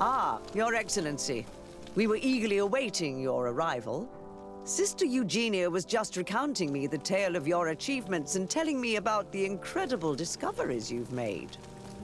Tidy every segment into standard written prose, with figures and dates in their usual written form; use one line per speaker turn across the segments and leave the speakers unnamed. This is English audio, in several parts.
Ah, Your Excellency. We were eagerly awaiting your arrival. Sister Eugenia was just recounting me the tale of your achievements and telling me about the incredible discoveries you've made.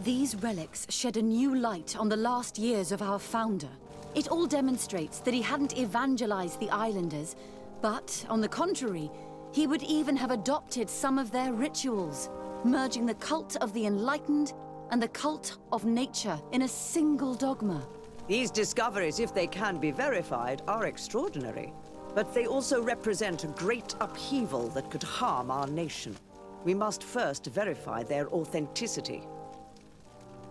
These relics shed a new light on the last years of our founder. It all demonstrates that he hadn't evangelized the islanders, but, on the contrary, he would even have adopted some of their rituals, merging the cult of the enlightened and the cult of nature in a single dogma.
These discoveries, if they can be verified, are extraordinary. But they also represent a great upheaval that could harm our nation. We must first verify their authenticity.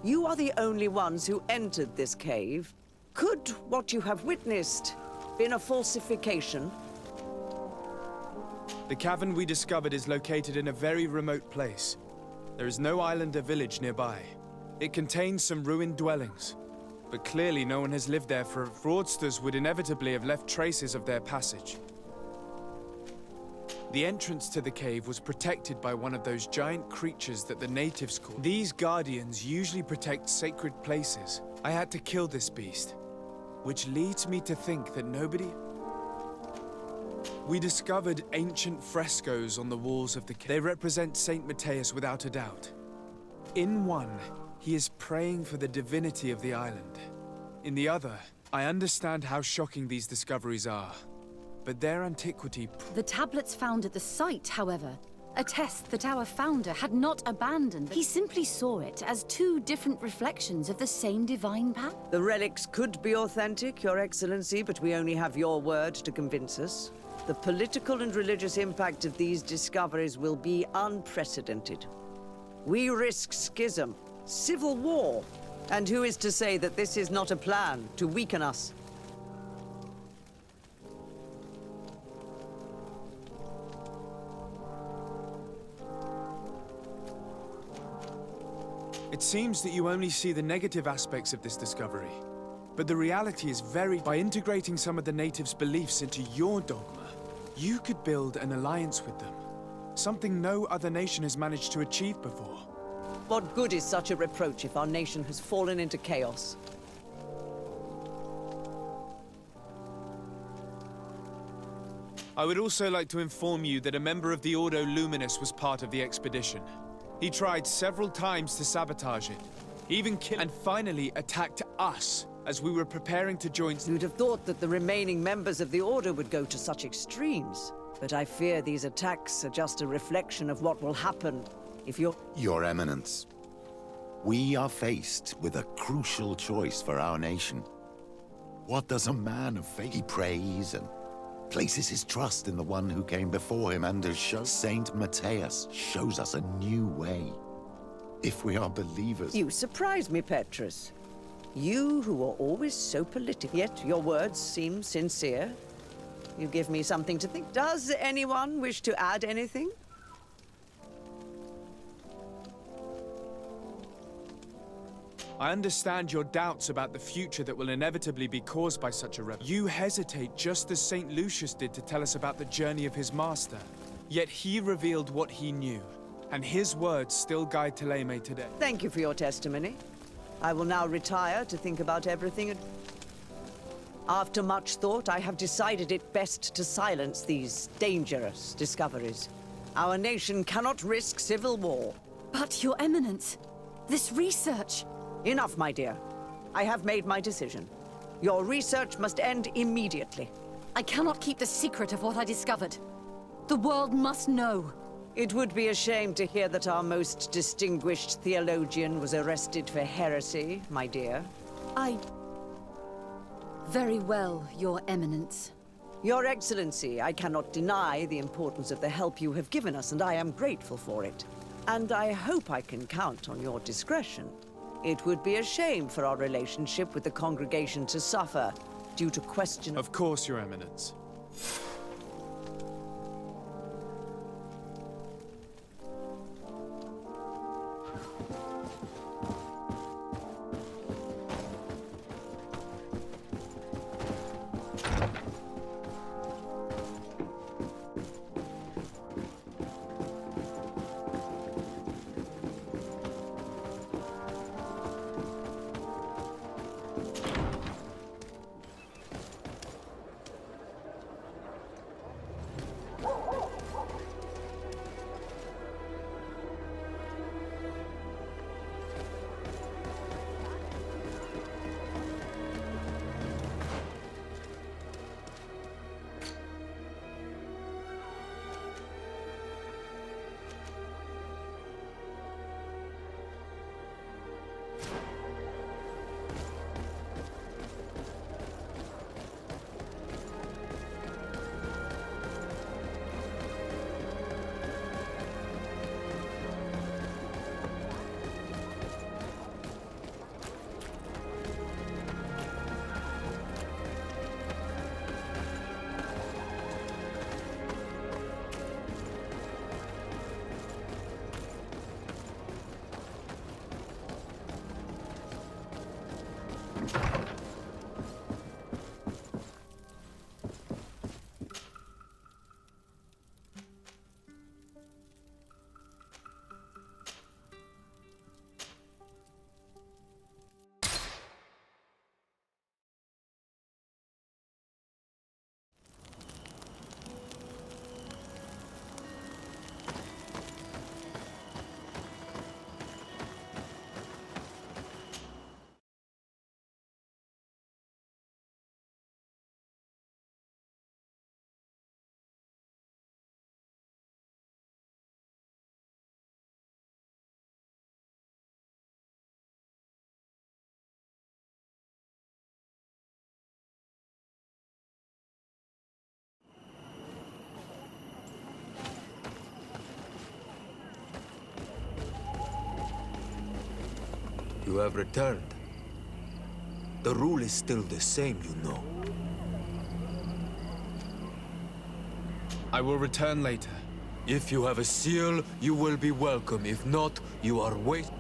You are the only ones who entered this cave. Could what you have witnessed been a falsification?
The cavern we discovered is located in a very remote place. There is no island or village nearby. It contains some ruined dwellings, but clearly no one has lived there, for fraudsters would inevitably have left traces of their passage. The entrance to the cave was protected by one of those giant creatures that the natives call. These guardians usually protect sacred places. I had to kill this beast, which leads me to think that nobody... We discovered ancient frescoes on the walls of the cave. They represent Saint Matthias without a doubt. In one, he is praying for the divinity of the island. In the other, I understand how shocking these discoveries are, but their antiquity...
The tablets found at the site, however, attest that our founder had not abandoned. He simply saw it as two different reflections of the same divine power.
The relics could be authentic, Your Excellency, but we only have your word to convince us. The political and religious impact of these discoveries will be unprecedented. We risk schism, civil war, and who is to say that this is not a plan to weaken us?
It seems that you only see the negative aspects of this discovery. But the reality is by integrating some of the natives' beliefs into your dogma, you could build an alliance with them. Something no other nation has managed to achieve before.
What good is such a reproach if our nation has fallen into chaos?
I would also like to inform you that a member of the Ordo Luminous was part of the expedition. He tried several times to sabotage it, even killed and finally attacked us as we were preparing to join.
You'd have thought that the remaining members of the Order would go to such extremes. But I fear these attacks are just a reflection of what will happen if you're...
Your Eminence, we are faced with a crucial choice for our nation. What does a man of faith? He prays and places his trust in the one who came before him and has shown. Saint Matthias shows us a new way. If we are believers...
You surprise me, Petrus. You who are always so political, yet your words seem sincere. You give me something to think. Does anyone wish to add anything?
I understand your doubts about the future that will inevitably be caused by such a revolution. You hesitate just as St. Lucius did to tell us about the journey of his master. Yet he revealed what he knew, and his words still guide Thélème today.
Thank you for your testimony. I will now retire to think about everything. After much thought, I have decided it best to silence these dangerous discoveries. Our nation cannot risk civil war.
But, Your Eminence, this research...
Enough, my dear. I have made my decision. Your research must end immediately.
I cannot keep the secret of what I discovered. The world must know.
It would be a shame to hear that our most distinguished theologian was arrested for heresy, my dear.
Very well, Your Eminence.
Your Excellency, I cannot deny the importance of the help you have given us, and I am grateful for it. And I hope I can count on your discretion. It would be a shame for our relationship with the congregation to suffer due to question...
Of course, Your Eminence.
you have returned. The rule is still the same, you know.
I will return later.
If you have a seal, you will be welcome. If not, you are wait.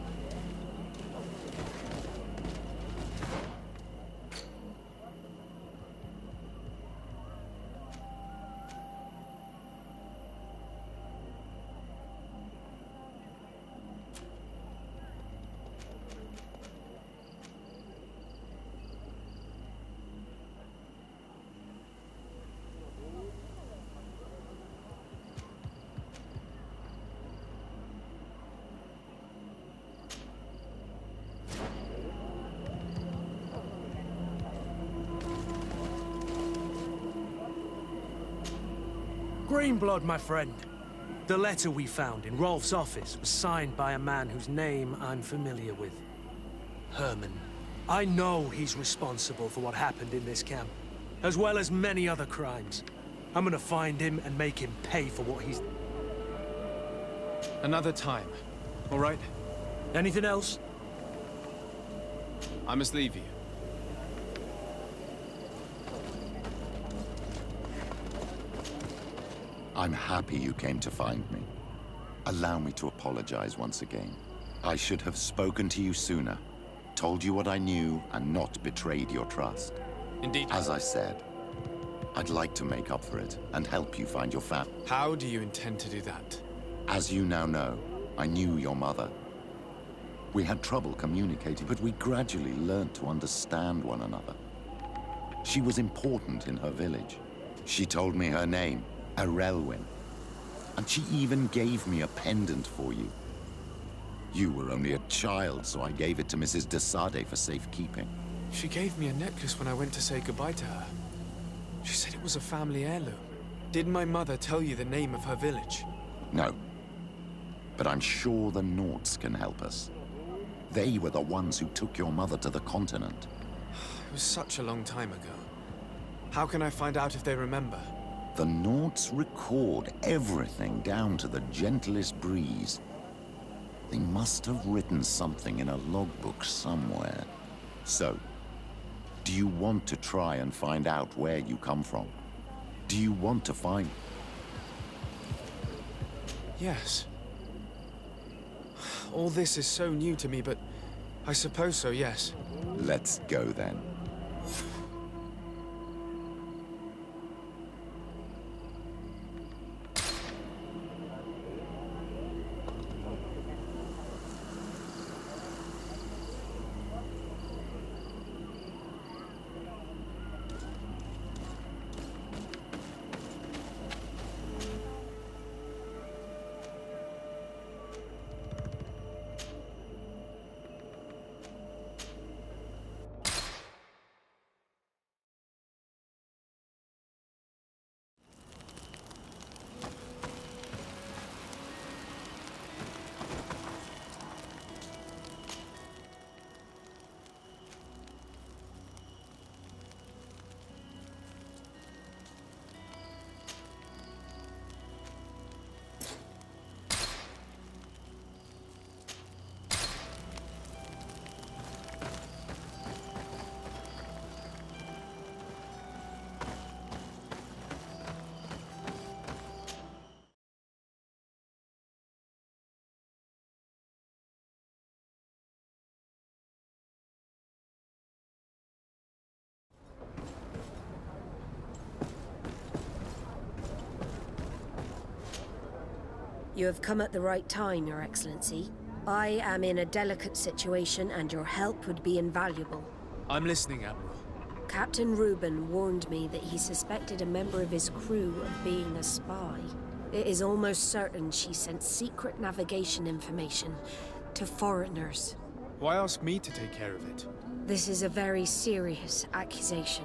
Greenblood, my friend. The letter we found in Rolf's office was signed by a man whose name I'm familiar with. Herman. I know he's responsible for what happened in this camp, as well as many other crimes. I'm gonna find him and make him pay for what he's...
Another time, all right?
Anything else?
I must leave you.
I'm happy you came to find me. Allow me to apologize once again. I should have spoken to you sooner, told you what I knew, and not betrayed your trust.
Indeed.
As I said, I'd like to make up for it and help you find your family.
How do you intend to do that?
As you now know, I knew your mother. We had trouble communicating, but we gradually learned to understand one another. She was important in her village. She told me her name, Arelwyn, and she even gave me a pendant for you. You were only a child, so I gave it to Mrs. de Sade for safekeeping.
She gave me a necklace when I went to say goodbye to her. She said it was a family heirloom. Did my mother tell you the name of her village?
No, but I'm sure the Norts can help us. They were the ones who took your mother to the continent.
It was such a long time ago. How can I find out if they remember?
The Norts record everything down to the gentlest breeze. They must have written something in a logbook somewhere. So, do you want to try and find out where you come from? Do you want to find...
Yes. All this is so new to me, but I suppose so, yes.
Let's go then.
You have come at the right time, Your Excellency. I am in a delicate situation and your help would be invaluable.
I'm listening, Admiral.
Captain Reuben warned me that he suspected a member of his crew of being a spy. It is almost certain she sent secret navigation information to foreigners.
Why ask me to take care of it?
This is a very serious accusation.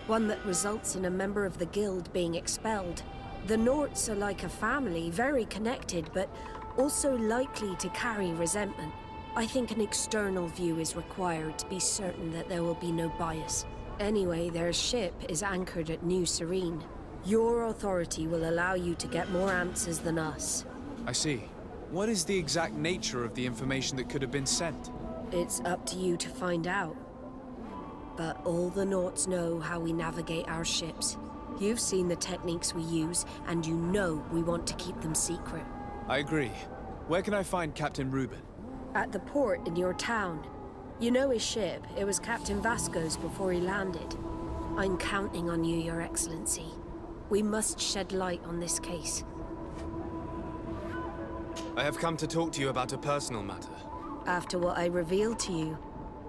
One that results in a member of the guild being expelled. The Norts are like a family, very connected, but also likely to carry resentment. I think an external view is required to be certain that there will be no bias. Anyway, their ship is anchored at New Serene. Your authority will allow you to get more answers than us.
I see. What is the exact nature of the information that could have been sent?
It's up to you to find out. But all the Norts know how we navigate our ships. You've seen the techniques we use, and you know we want to keep them secret.
I agree. Where can I find Captain Reuben?
At the port in your town. You know his ship. It was Captain Vasco's before he landed. I'm counting on you, Your Excellency. We must shed light on this case.
I have come to talk to you about a personal matter.
After what I revealed to you,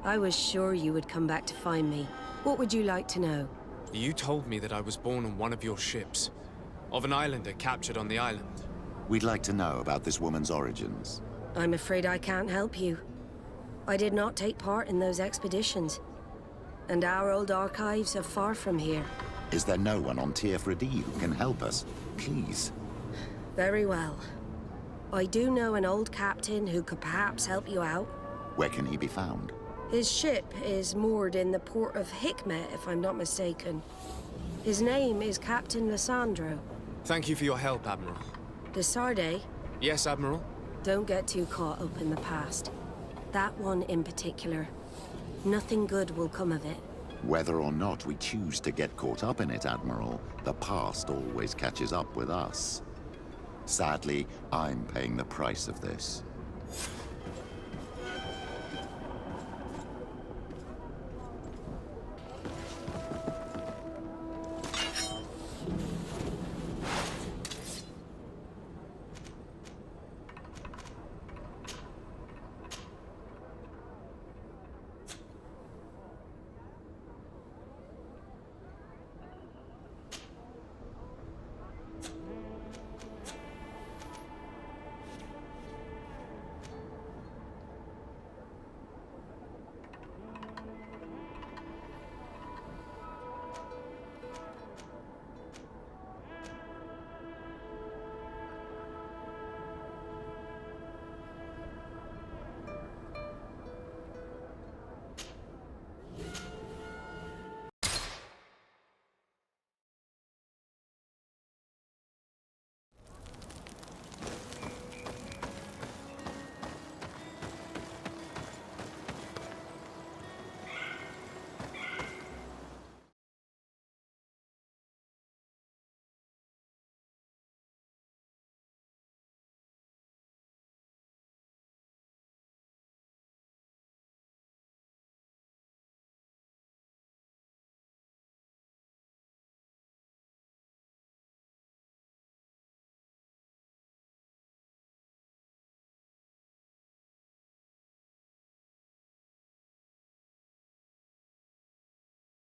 I was sure you would come back to find me. What would you like to know?
You told me that I was born on one of your ships, of an islander captured on the island.
We'd like to know about this woman's origins.
I'm afraid I can't help you. I did not take part in those expeditions. And our old archives are far from here.
Is there no one on Tier 3D who can help us? Please.
Very well. I do know an old captain who could perhaps help you out.
Where can he be found?
His ship is moored in the port of Hikmet, if I'm not mistaken. His name is Captain Lissandro.
Thank you for your help, Admiral.
De Sarde,
Yes, Admiral?
don't get too caught up in the past. That one in particular. Nothing good will come of it.
Whether or not we choose to get caught up in it, Admiral, the past always catches up with us. Sadly, I'm paying the price of this.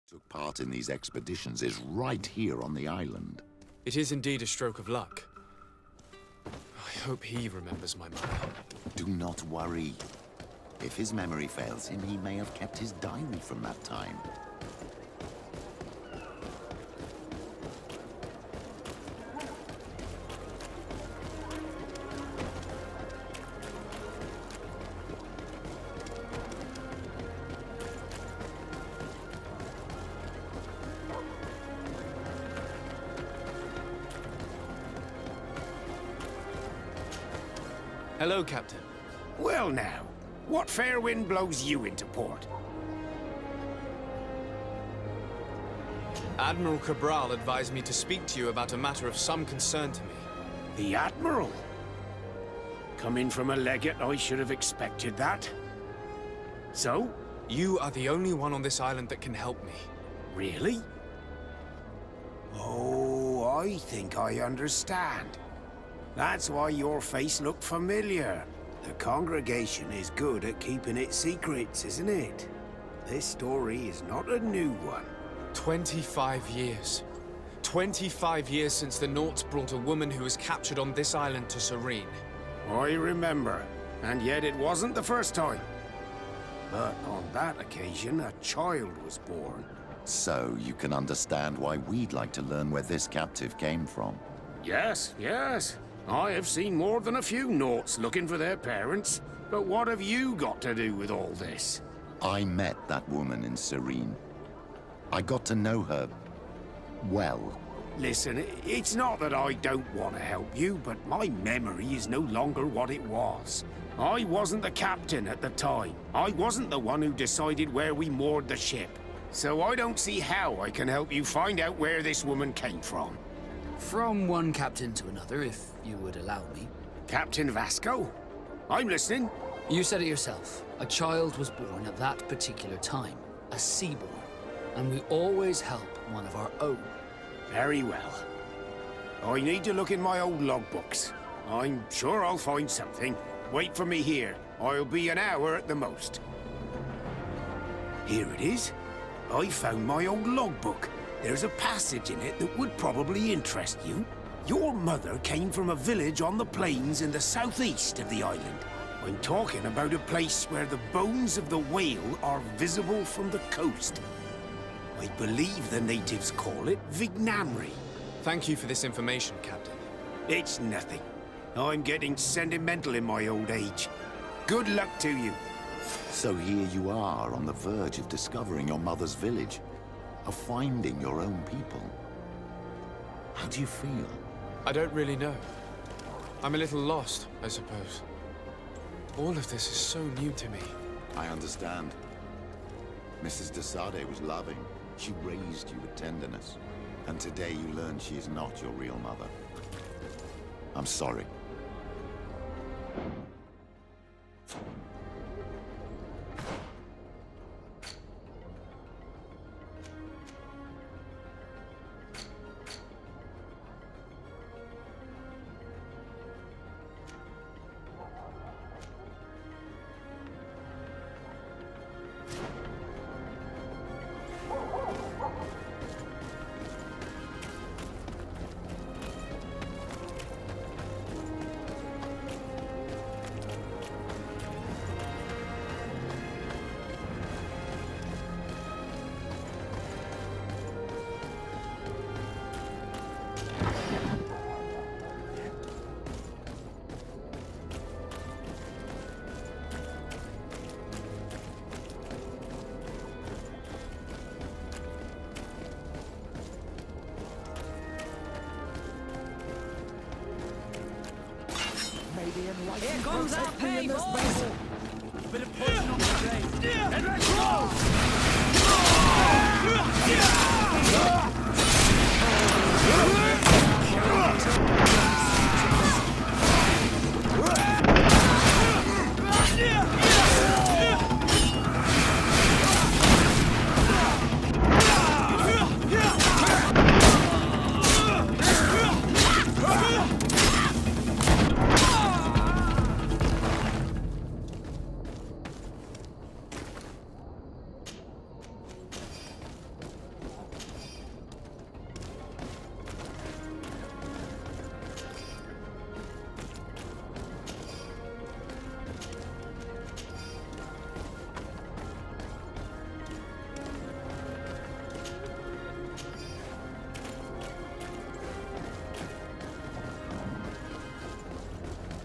Took part in these expeditions is right here on the island.
It is indeed a stroke of luck. I hope he remembers my mother.
Do not worry. If his memory fails him, he may have kept his diary from that time.
Hello, Captain.
Well now, what fair wind blows you into port?
Admiral Cabral advised me to speak to you about a matter of some concern to me.
The Admiral? Coming from a legate, I should have expected that. So?
You are the only one on this island that can help me.
Really? Oh, I think I understand. That's why your face looked familiar. The congregation is good at keeping its secrets, isn't it? This story is not a new one.
25 years. 25 years since the Norts brought a woman who was captured on this island to Serene.
I remember, and yet it wasn't the first time. But on that occasion, a child was born.
So you can understand why we'd like to learn where this captive came from.
Yes, yes. I have seen more than a few Norts looking for their parents. But what have you got to do with all this?
I met that woman in Serene. I got to know her well.
Listen, it's not that I don't want to help you, but my memory is no longer what it was. I wasn't the captain at the time. I wasn't the one who decided where we moored the ship. So I don't see how I can help you find out where this woman came from.
From one captain to another, if you would allow me.
Captain Vasco? I'm listening.
You said it yourself. A child was born at that particular time. A seaborn. And we always help one of our own.
Very well. I need to look in my old logbooks. I'm sure I'll find something. Wait for me here. I'll be an hour at the most. Here it is. I found my old logbook. There's a passage in it that would probably interest you. Your mother came from a village on the plains in the southeast of the island. I'm talking about a place where the bones of the whale are visible from the coast. I believe the natives call it Vignamri.
Thank you for this information, Captain.
It's nothing. I'm getting sentimental in my old age. Good luck to you.
So here you are on the verge of discovering your mother's village, of finding your own people. How do you feel?
I don't really know. I'm a little lost, I suppose. All of this is so new to me.
I understand. Mrs. de Sade was loving. She raised you with tenderness. And today you learn she is not your real mother. I'm sorry.
Here comes our pay, boys!
Bit of poison on the blade. And let's roll!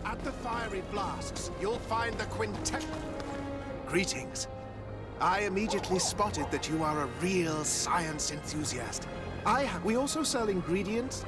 At the fiery flasks, you'll find the quintet. Greetings. I immediately spotted that you are a real science enthusiast. We also sell ingredients.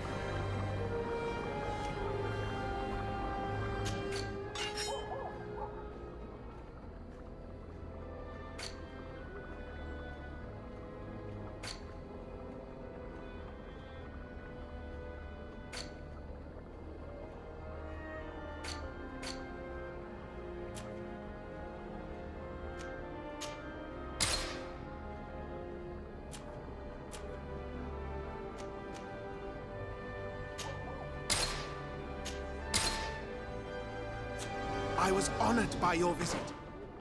I was honored by your visit.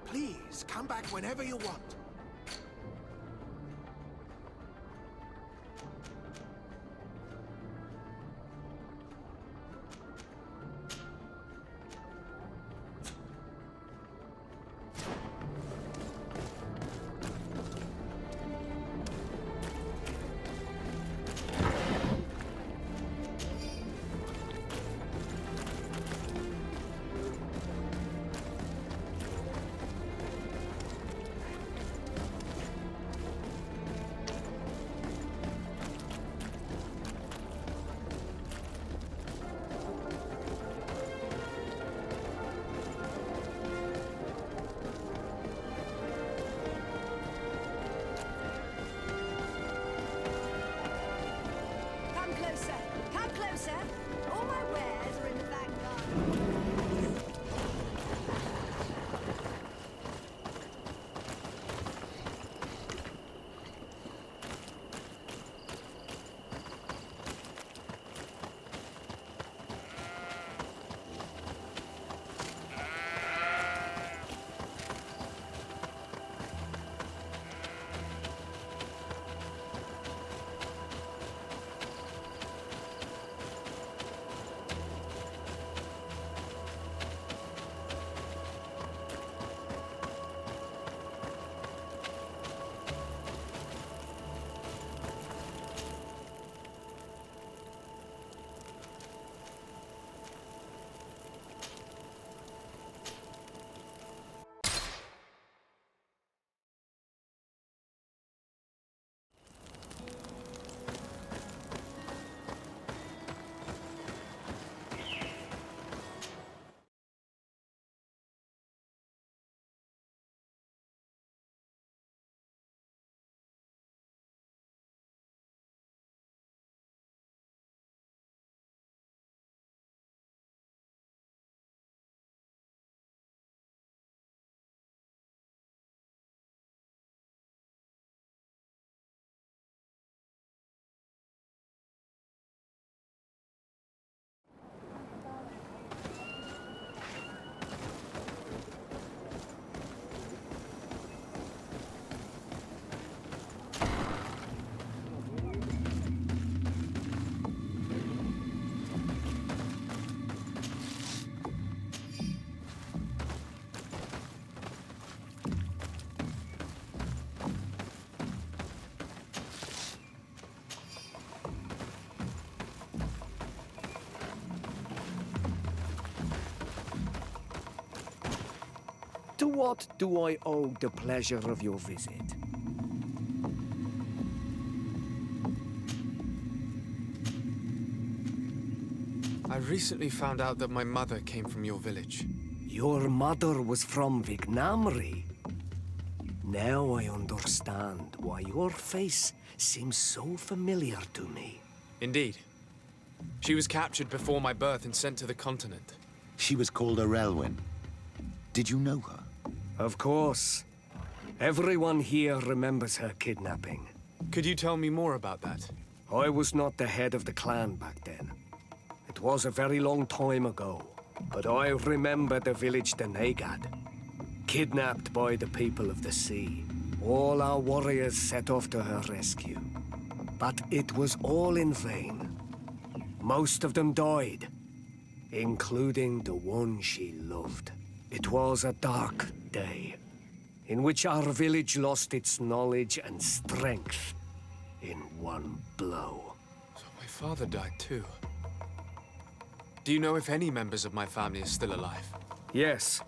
Please, come back whenever you want.
what do I owe the pleasure of your visit?
I recently found out that my mother came from your village.
Your mother was from Vignamri. Now I understand why your face seems so familiar to me.
Indeed. She was captured before my birth and sent to the continent.
She was called Arelwyn. Did you know her?
Of course. Everyone here remembers her kidnapping.
Could you tell me more about that?
I was not the head of the clan back then. It was a very long time ago. But I remember the village Denegad. Kidnapped by the people of the sea. All our warriors set off to her rescue. But it was all in vain. Most of them died, including the one she loved. It was a dark day, in which our village lost its knowledge and strength in one blow.
So my father died too. Do you know if any members of my family are still alive?
Yes,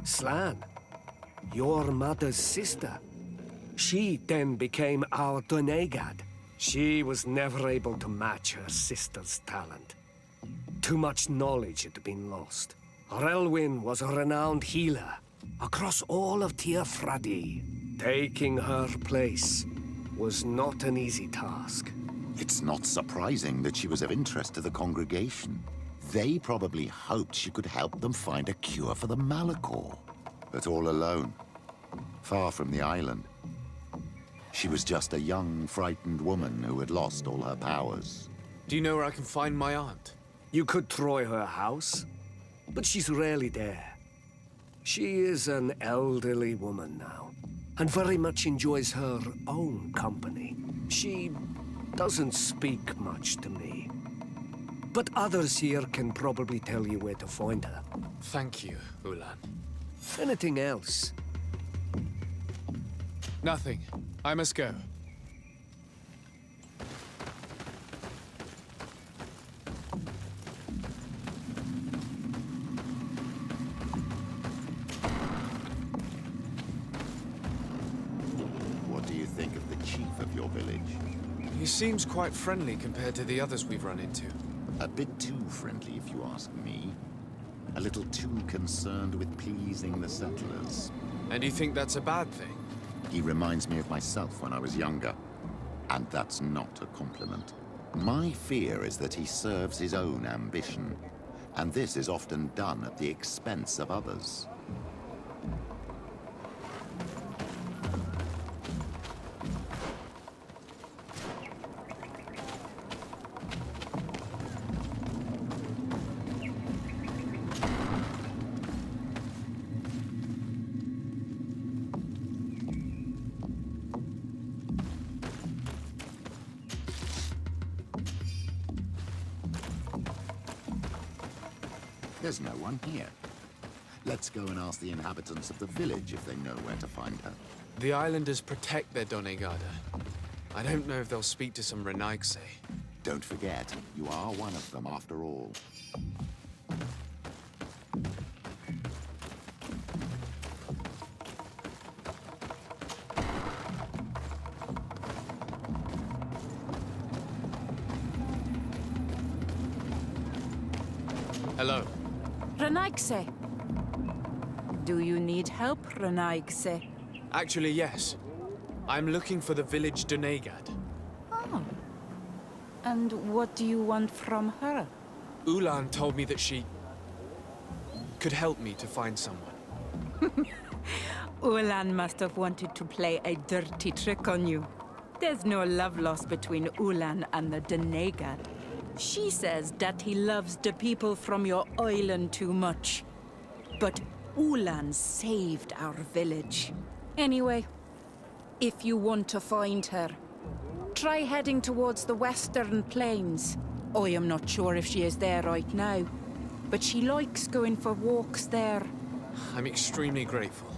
Slan, your mother's sister. She then became our Donegad. She was never able to match her sister's talent. Too much knowledge had been lost. Relwyn was a renowned healer across all of Teofradi. Taking her place was not an easy task.
It's not surprising that she was of interest to the congregation. They probably hoped she could help them find a cure for the Malachor. But all alone, far from the island. She was just a young, frightened woman who had lost all her powers.
Do you know where I can find my aunt?
You could try her house, but she's rarely there. She is an elderly woman now, and very much enjoys her own company. She doesn't speak much to me. But others here can probably tell you where to find her.
Thank you, Ulan.
Anything else?
Nothing. I must go.
What do you think of the chief of your village?
He seems quite friendly compared to the others we've run into.
A bit too friendly, if you ask me. A little too concerned with pleasing the settlers.
And you think that's a bad thing?
He reminds me of myself when I was younger. And that's not a compliment. My fear is that he serves his own ambition. And this is often done at the expense of others. There's no one here. Let's go and ask the inhabitants of the village if they know where to find her.
The islanders protect their Donegada. I don't know if they'll speak to some Renaigse.
Don't forget, you are one of them after all.
Hello.
Renaigse. Do you need help, Renaigse?
Actually, yes. I'm looking for the village Donegad.
Oh. And what do you want from her?
Ulan told me that she could help me to find someone.
Ulan must have wanted to play a dirty trick on you. There's no love lost between Ulan and the Donegad. She says that he loves the people from your island too much. But Ulan saved our village. Anyway, if you want to find her, try heading towards the western plains. I am not sure if she is there right now, but she likes going for walks there.
I'm extremely grateful.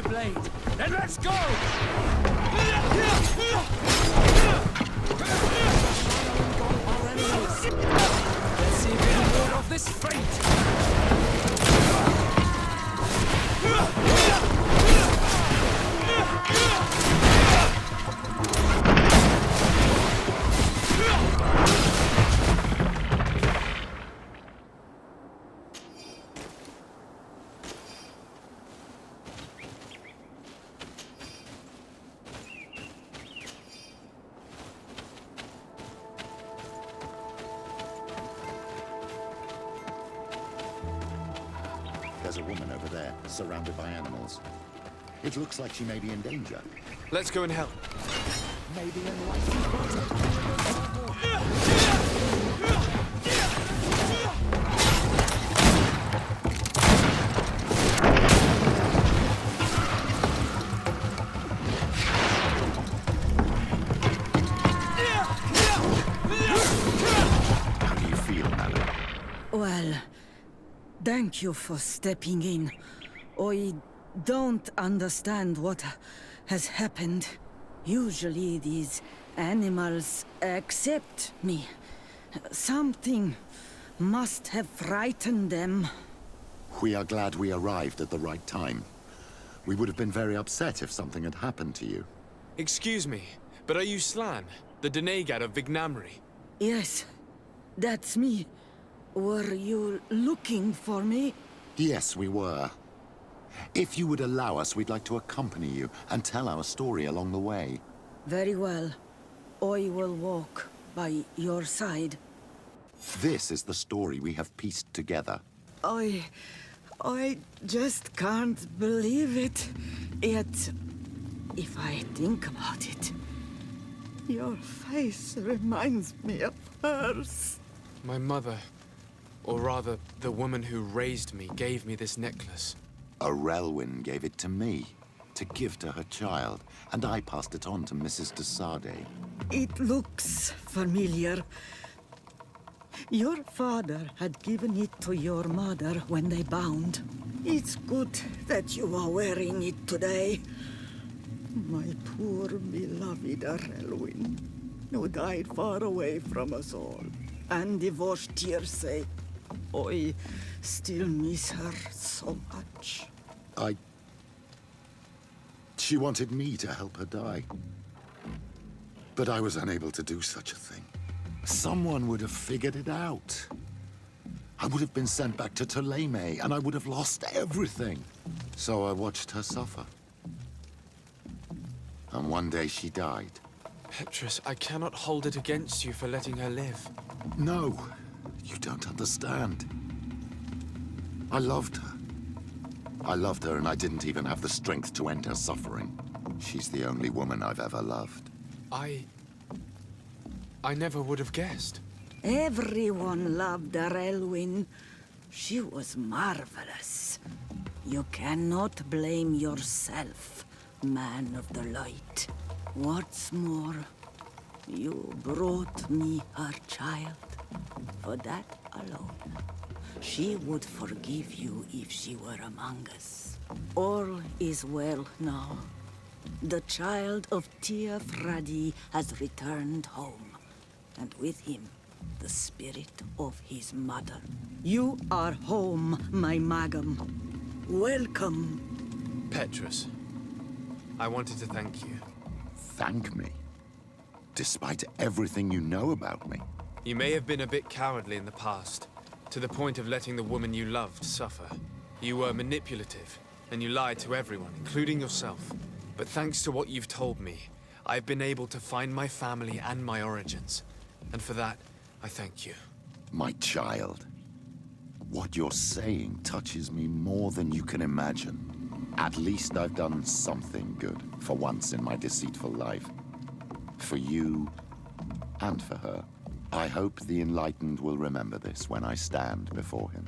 blade. Then let's go! Let's see if we can ward off this fate!
There's a woman over there, surrounded by animals. It looks like she may be in danger.
Let's go and help.
Maybe in How do you feel, madam?
Well, thank you for stepping in. I don't understand what has happened. Usually these animals accept me. Something must have frightened them.
We are glad we arrived at the right time. We would have been very upset if something had happened to you.
Excuse me, but are you Slan, the Denegad of Vignamri?
Yes, that's me. Were you looking for me?
Yes, we were. If you would allow us, we'd like to accompany you and tell our story along the way.
Very well. I will walk by your side.
This is the story we have pieced together.
I just can't believe it. Yet, if I think about it, your face reminds me of hers.
My mother, or rather, the woman who raised me, gave me this necklace.
Arelwyn gave it to me, to give to her child, and I passed it on to Mrs. de Sade.
It looks familiar. Your father had given it to your mother when they bound. It's good that you are wearing it today. My poor beloved Arelwyn, who died far away from us all, and divorced Tierce. I still miss her so much.
She wanted me to help her die. But I was unable to do such a thing. Someone would have figured it out. I would have been sent back to Ptolemy, and I would have lost everything. So I watched her suffer. And one day she died.
Petrus, I cannot hold it against you for letting her live.
No, you don't understand. I loved her. I loved her, and I didn't even have the strength to end her suffering. She's the only woman I've ever loved.
I never would have guessed.
Everyone loved Arelwyn. She was marvelous. You cannot blame yourself, man of the light. What's more, you brought me her child. For that alone, she would forgive you if she were among us. All is well now. The child of Tia Fradi has returned home, and with him, the spirit of his mother. You are home, my Magam. Welcome.
Petrus, I wanted to thank you.
Thank me? Despite everything you know about me?
You may have been a bit cowardly in the past, to the point of letting the woman you loved suffer. You were manipulative, and you lied to everyone, including yourself. But thanks to what you've told me, I've been able to find my family and my origins. And for that, I thank you.
My child. What you're saying touches me more than you can imagine. At least I've done something good, for once in my deceitful life. For you, and for her. I hope the Enlightened will remember this when I stand before him.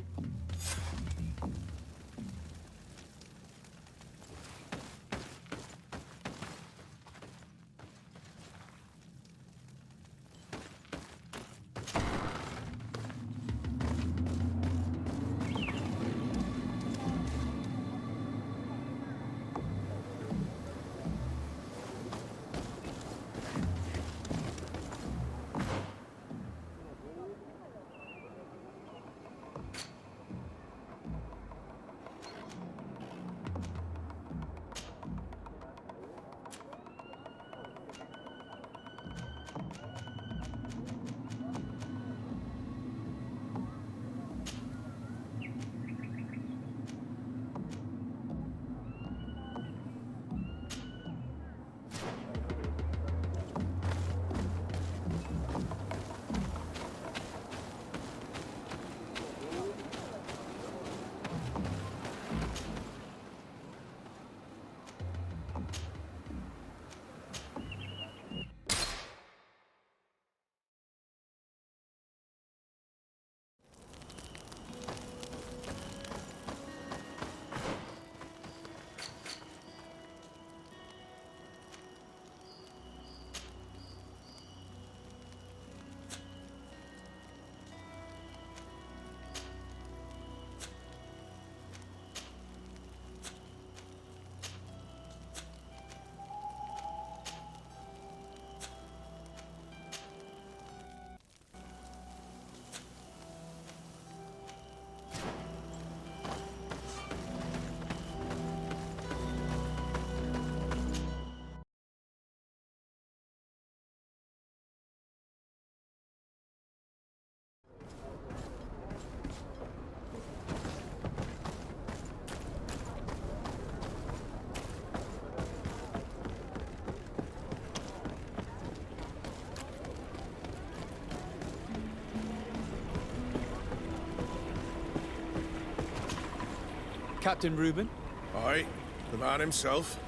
Captain Reuben?
Aye, the man himself.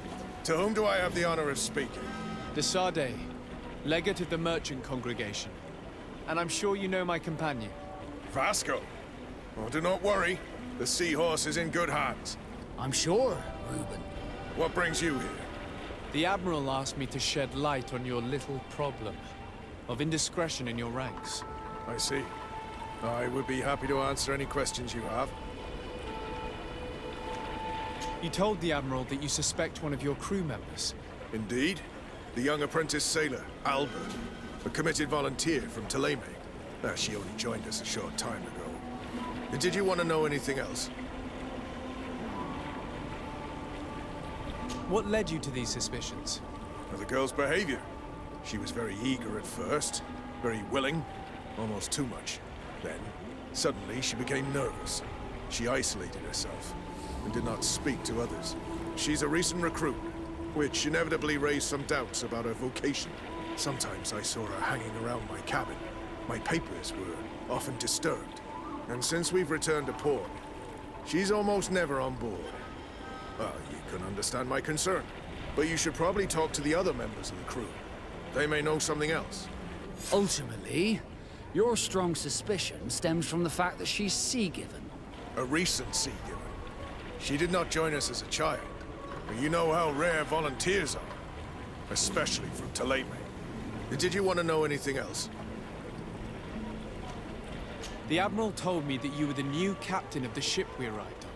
To whom do I have the honor of speaking?
De Sade, legate of the merchant congregation. And I'm sure you know my companion.
Vasco. Oh, do not worry. The seahorse is in good hands.
I'm sure, Reuben.
What brings you here?
The Admiral asked me to shed light on your little problem of indiscretion in your ranks.
I see. I would be happy to answer any questions you have.
You told the Admiral that you suspect one of your crew members.
Indeed. The young apprentice sailor, Albert. A committed volunteer from Thélème. She only joined us a short time ago. Did you want to know anything else?
What led you to these suspicions?
The girl's behavior. She was very eager at first, very willing, almost too much. Then, suddenly, she became nervous. She isolated herself and did not speak to others. She's a recent recruit, which inevitably raised some doubts about her vocation. Sometimes I saw her hanging around my cabin. My papers were often disturbed. And since we've returned to port, she's almost never on board. Well, you can understand my concern, but you should probably talk to the other members of the crew. They may know something else.
Ultimately, your strong suspicion stems from the fact that she's sea-given.
A recent sea-given. She did not join us as a child, but you know how rare volunteers are, especially from Thélème. Did you want to know anything else?
The Admiral told me that you were the new captain of the ship we arrived on.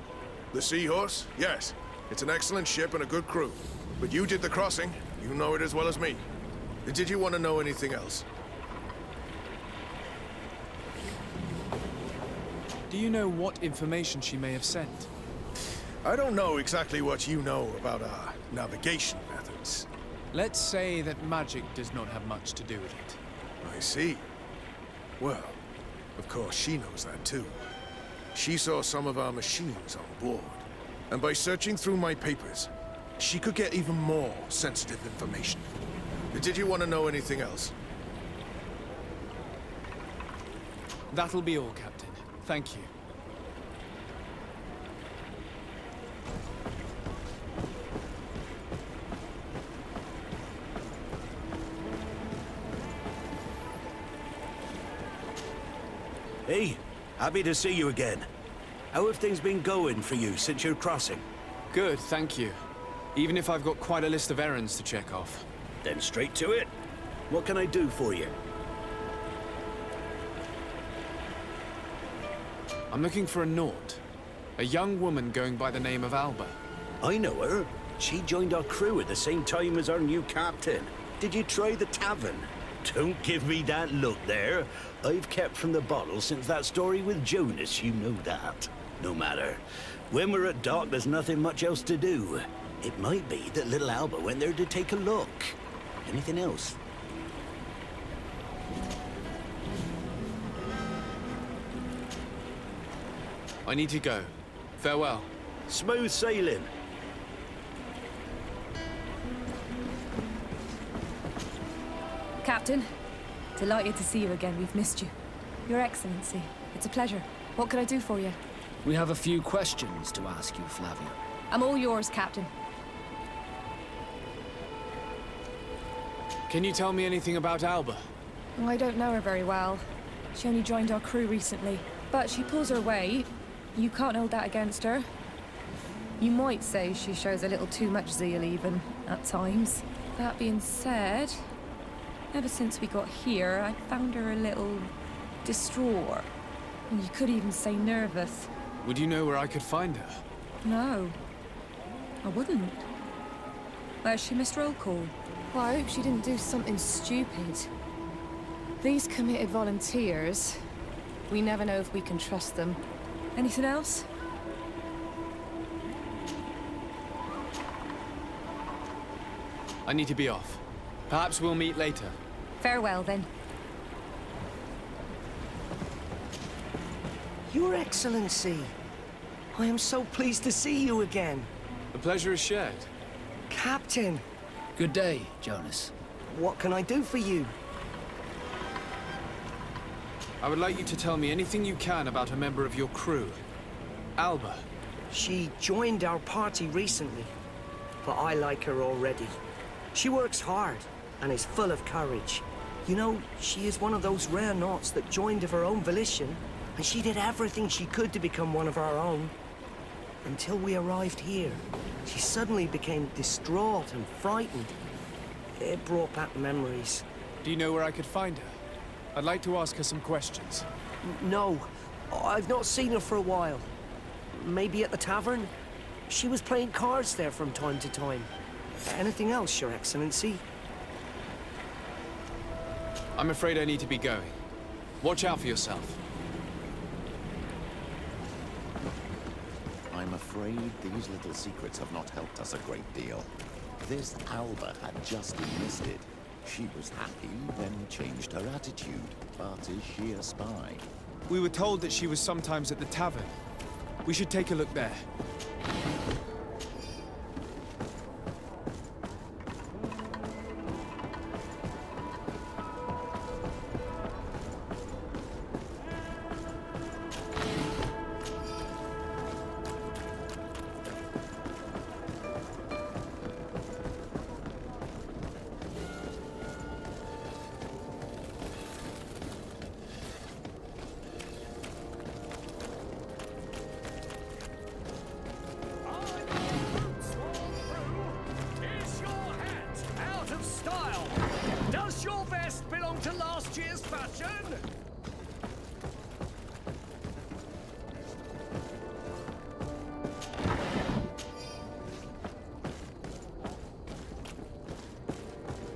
The Seahorse? Yes. It's an excellent ship and a good crew. But you did the crossing. You know it as well as me. Did you want to know anything else?
Do you know what information she may have sent?
I don't know exactly what you know about our navigation methods.
Let's say that magic does not have much to do with it.
I see. Well, of course she knows that too. She saw some of our machines on board. And by searching through my papers, she could get even more sensitive information. Did you want to know anything else?
That'll be all, Captain. Thank you.
Hey, happy to see you again. How have things been going for you since your crossing?
Good, thank you. Even if I've got quite a list of errands to check off.
Then straight to it. What can I do for you?
I'm looking for a Naut. A young woman going by the name of Alba.
I know her. She joined our crew at the same time as our new captain. Did you try the tavern? Don't give me that look there. I've kept from the bottle since that story with Jonas, you know that. No matter. When we're at dock, there's nothing much else to do. It might be that little Alba went there to take a look. Anything else?
I need to go. Farewell.
Smooth sailing.
Captain, delighted to see you again. We've missed you. Your Excellency, it's a pleasure. What can I do for you?
We have a few questions to ask you, Flavia.
I'm all yours, Captain.
Can you tell me anything about Alba?
Oh, I don't know her very well. She only joined our crew recently. But she pulls her weight. You can't hold that against her. You might say she shows a little too much zeal even, at times. That being said, ever since we got here, I found her a little distraught. And you could even say nervous.
Would you know where I could find her?
No, I wouldn't. Where's she missed roll call? Well, I hope she didn't do something stupid. These committed volunteers, we never know if we can trust them. Anything else?
I need to be off. Perhaps we'll meet later.
Farewell, then.
Your Excellency, I am so pleased to see you again.
The pleasure is shared.
Captain.
Good day, Jonas.
What can I do for you?
I would like you to tell me anything you can about a member of your crew. Alba.
She joined our party recently, but I like her already. She works hard and is full of courage. You know, she is one of those rare Nauts that joined of her own volition, and she did everything she could to become one of our own. Until we arrived here, she suddenly became distraught and frightened. It brought back memories.
Do you know where I could find her? I'd like to ask her some questions.
No, I've not seen her for a while. Maybe at the tavern? She was playing cards there from time to time. Anything else, Your Excellency?
I'm afraid I need to be going. Watch out for yourself.
I'm afraid these little secrets have not helped us a great deal. This Alba had just enlisted. She was happy, then changed her attitude. But is she a spy?
We were told that she was sometimes at the tavern. We should take a look there.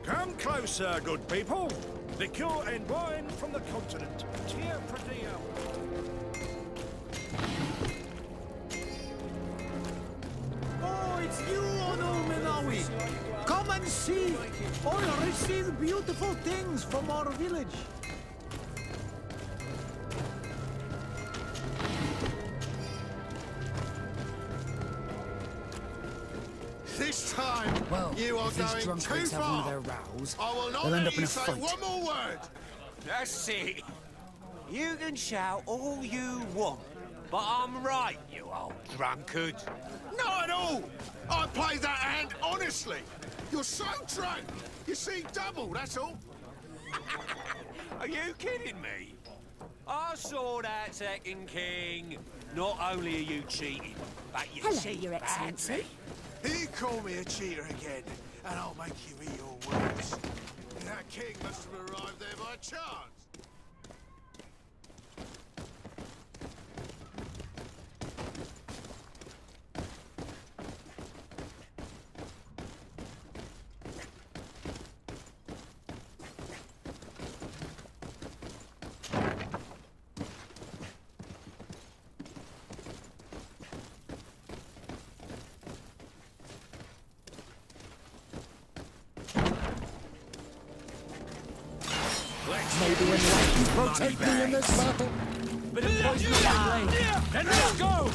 Come closer, good people. Liqueur and wine from the continent. Tier per diem.
Oh, it's you, Ono Minawi. Come and see. I received beautiful things from our village.
This time,
Well,
you are
if these
going
drunkards
too
have one of
far.
their rows,
I will not
they'll end
let
up in
you
a
say
fight.
one more word.
That's it. You can shout all you want, but I'm right, you old drunkard.
Not at all. I played that hand honestly. You're so drunk. You see double, that's all.
Are you kidding me? I saw that second king. Not only are you cheating, but you
Hello,
cheat
Your Excellency.
He called me a cheater again, and I'll make you eat your words. That king must have arrived there by chance.
Maybe when you protect me in this battle.
Bit of poison on my blade. Then let's go!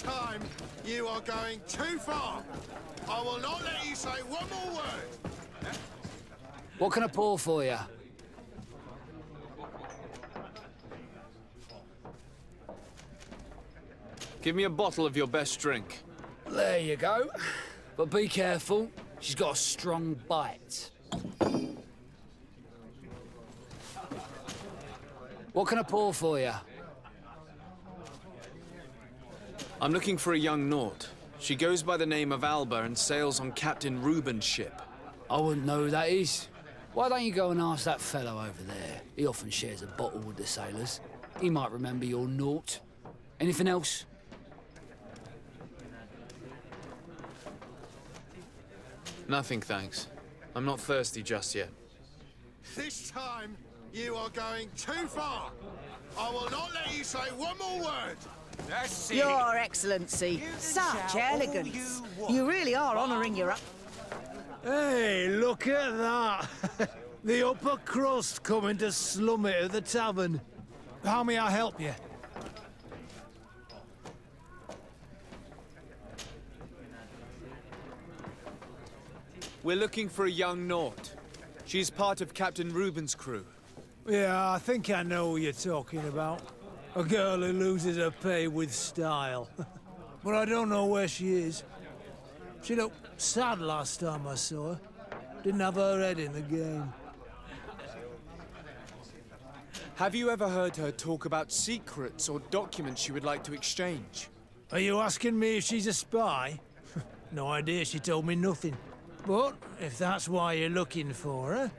This time, you are going too far. I will not let you say one more word.
What can I pour for you?
Give me a bottle of your best drink.
There you go. But be careful. She's got a strong bite. What can I pour for you?
I'm looking for a young Naut. She goes by the name of Alba and sails on Captain Reuben's ship.
I wouldn't know who that is. Why don't you go and ask that fellow over there? He often shares a bottle with the sailors. He might remember your Naut. Anything else?
Nothing, thanks. I'm not thirsty just yet.
This time, you are going too far. I will not let you say one more word. That's it.
Your Excellency, such elegance. You really are honouring your...
Hey, look at that. The upper crust coming to slum it at the tavern. How may I help you?
We're looking for a young Naut. She's part of Captain Reuben's crew.
Yeah, I think I know what you're talking about. A girl who loses her pay with style. But I don't know where she is. She looked sad last time I saw her. Didn't have her head in the game.
Have you ever heard her talk about secrets or documents she would like to exchange?
Are you asking me if she's a spy? No idea, she told me nothing. But if that's why you're looking for her,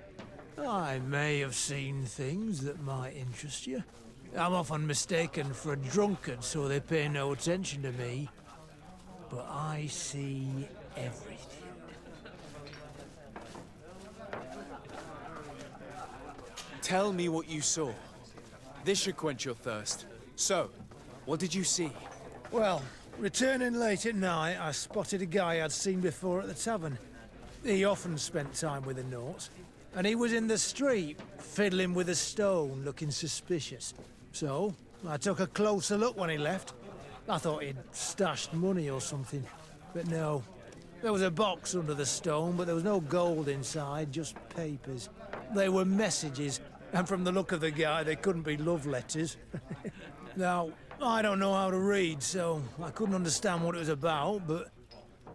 I may have seen things that might interest you. I'm often mistaken for a drunkard, so they pay no attention to me. But I see everything.
Tell me what you saw. This should quench your thirst. So, what did you see?
Well, returning late at night, I spotted a guy I'd seen before at the tavern. He often spent time with the Nauts, and he was in the street, fiddling with a stone, looking suspicious. So, I took a closer look when he left. I thought he'd stashed money or something, but no. There was a box under the stone, but there was no gold inside, just papers. They were messages, and from the look of the guy, they couldn't be love letters. Now, I don't know how to read, so I couldn't understand what it was about, but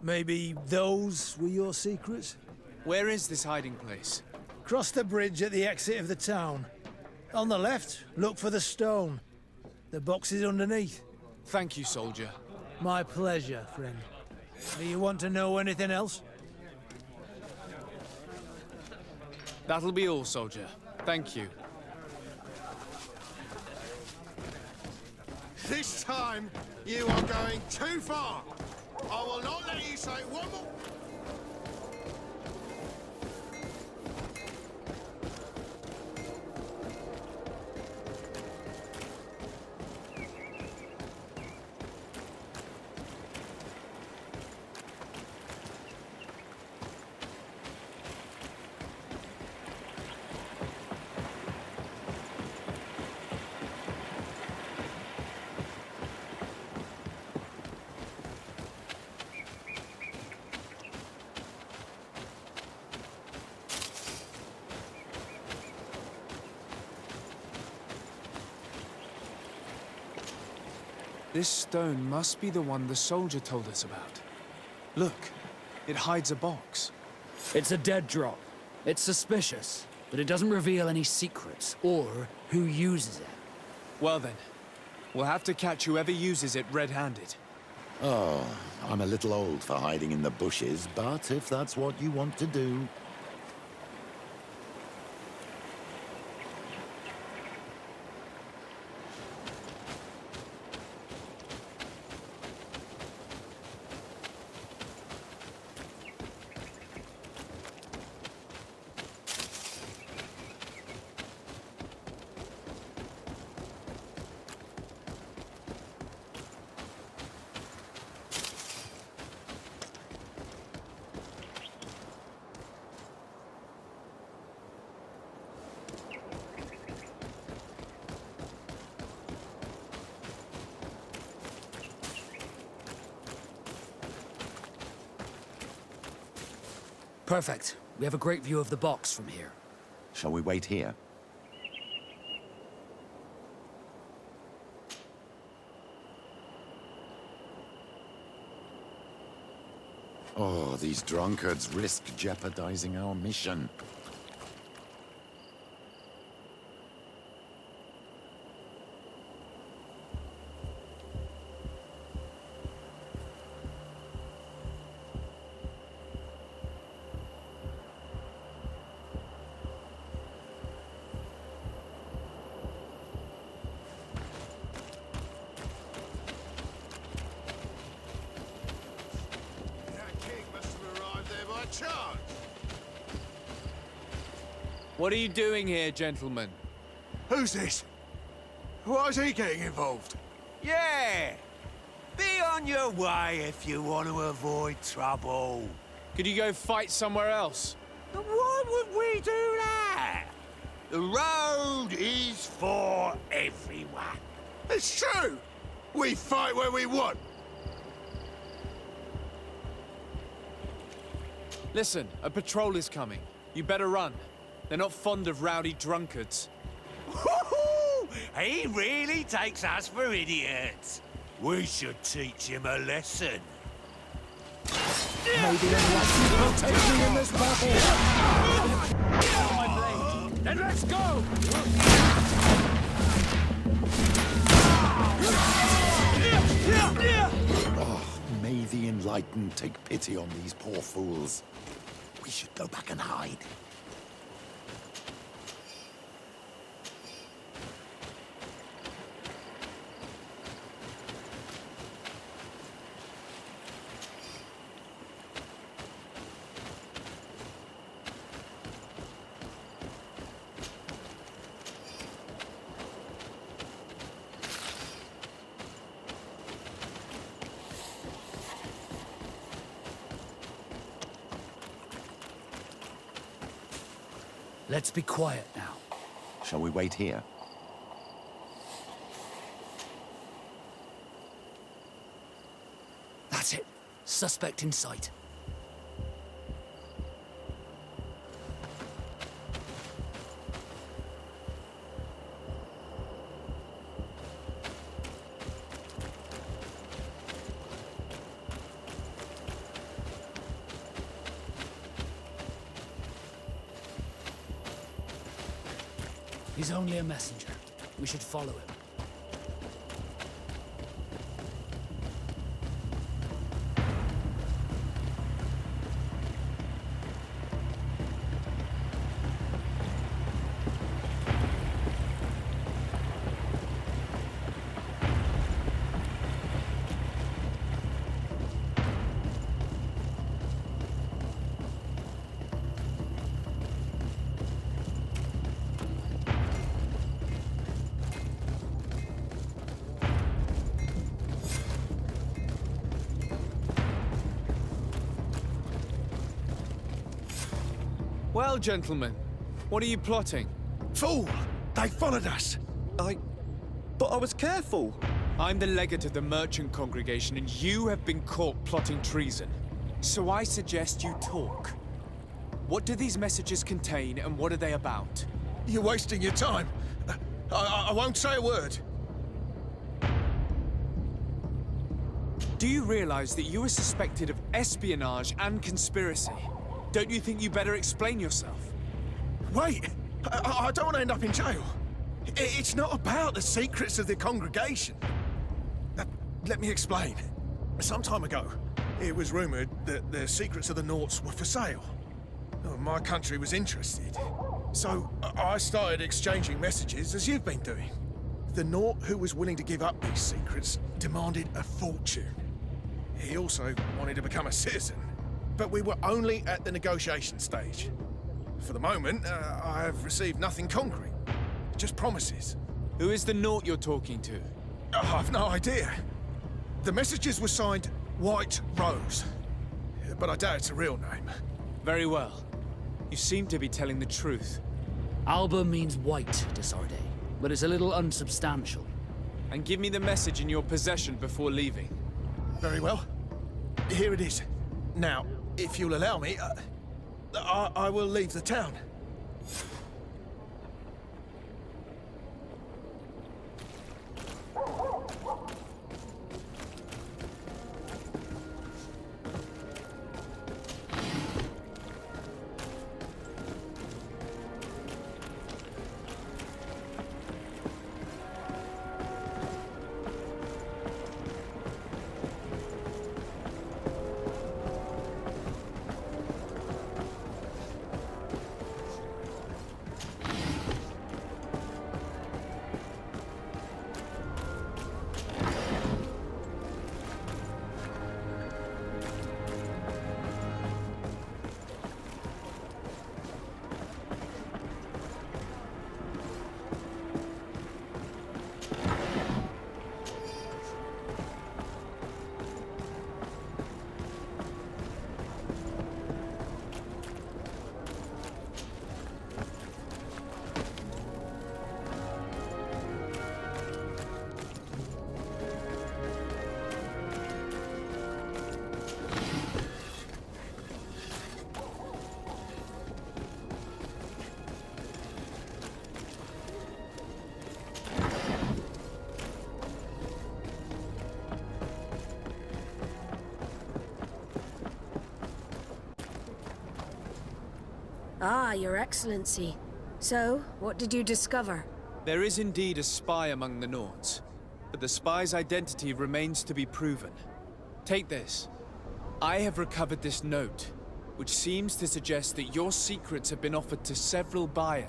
maybe those were your secrets?
Where is this hiding place?
Cross the bridge at the exit of the town. On the left, look for the stone. The box is underneath.
Thank you, soldier.
My pleasure, friend. Do you want to know anything else?
That'll be all, soldier. Thank you.
This time, you are going too far. I will not let you say one more...
This stone must be the one the soldier told us about. Look, it hides a box.
It's a dead drop. It's suspicious, but it doesn't reveal any secrets or who uses it.
Well then, we'll have to catch whoever uses it red-handed.
Oh, I'm a little old for hiding in the bushes, but if that's what you want to do...
Perfect. We have a great view of the box from here.
Shall we wait here? Oh, these drunkards risk jeopardizing our mission.
What are you doing here, gentlemen?
Who's this? Why is he getting involved?
Yeah! Be on your way if you want to avoid trouble.
Could you go fight somewhere else?
Why would we do that? The road is for everyone.
It's true! We fight where we want.
Listen, a patrol is coming. You better run. They're not fond of rowdy drunkards.
Woo-hoo! He really takes us for idiots. We should teach him a lesson.
Maybe the lesson will take me in this battle.
My blade. Then let's go!
Oh, may the Enlightened take pity on these poor fools. We should go back and hide.
Let's be quiet now.
Shall we wait here?
That's it. Suspect in sight. He's only a messenger. We should follow him.
Well, gentlemen, what are you plotting?
Fool! They followed us!
But I was careful!
I'm the legate of the merchant congregation, and you have been caught plotting treason. So I suggest you talk. What do these messages contain, and what are they about?
You're wasting your time. I won't say a word.
Do you realize that you are suspected of espionage and conspiracy? Don't you think you better explain yourself?
Wait! I don't want to end up in jail. It's not about the secrets of the congregation. Let me explain. Some time ago, it was rumored that the secrets of the Nauts were for sale. My country was interested. So I started exchanging messages as you've been doing. The Naut who was willing to give up these secrets demanded a fortune. He also wanted to become a citizen. But we were only at the negotiation stage. For the moment, I have received nothing concrete. Just promises.
Who is the Naut you're talking to?
I've no idea. The messages were signed White Rose. But I doubt it's a real name.
Very well. You seem to be telling the truth.
Alba means white to Sarde, but it's a little unsubstantial.
And give me the message in your possession before leaving.
Very well. Here it is. Now, if you'll allow me, I will leave the town.
Ah, Your Excellency. So, what did you discover?
There is indeed a spy among the Nords, but the spy's identity remains to be proven. Take this. I have recovered this note, which seems to suggest that your secrets have been offered to several buyers.